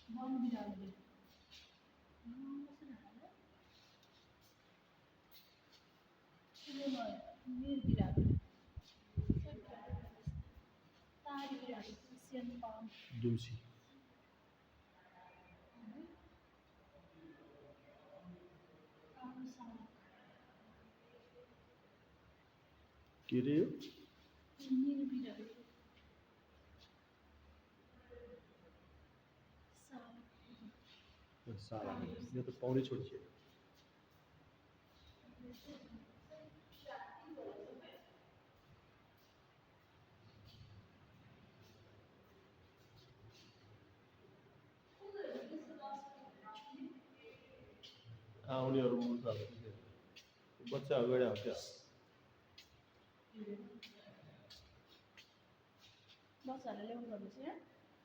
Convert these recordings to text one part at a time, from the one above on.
one बिरालो कसरी हाल्यो नील बिरालो तारी बिरालो एसियन पाम दुम्सी कालो साग के रे यो नील बिरालो साग साला यो त पाउनै छोडिसक्यो आउनेहरू मूर्खहरू बच्चा अगाडि आउँछ बच्चाहरूले ल्याउनु पर्दैछ यहाँ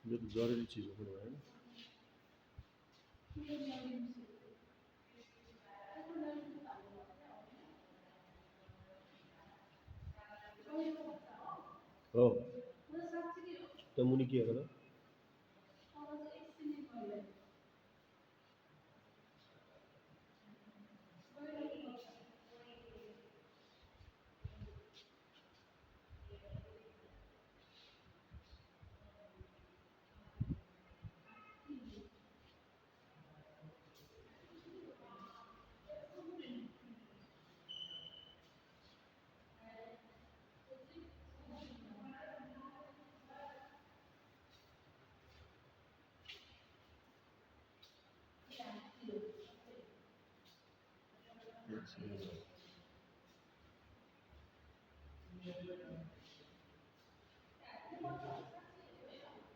यो त जरुरी चिज हो पनि होइन हो त मुनि के हो त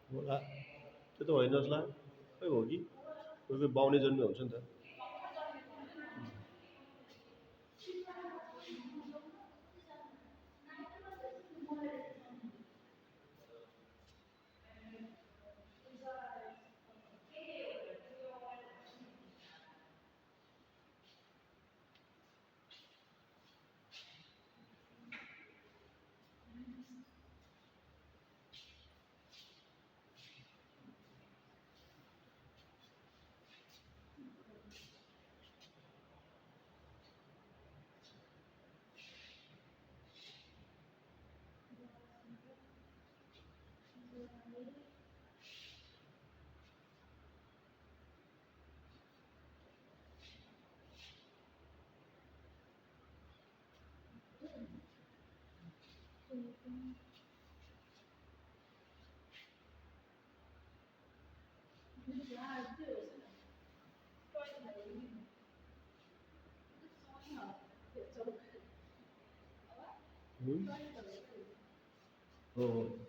होला त्यो त होइन जसलाई खै हो कि कोही कोही बाउने जन्मे हुन्छ नि त हो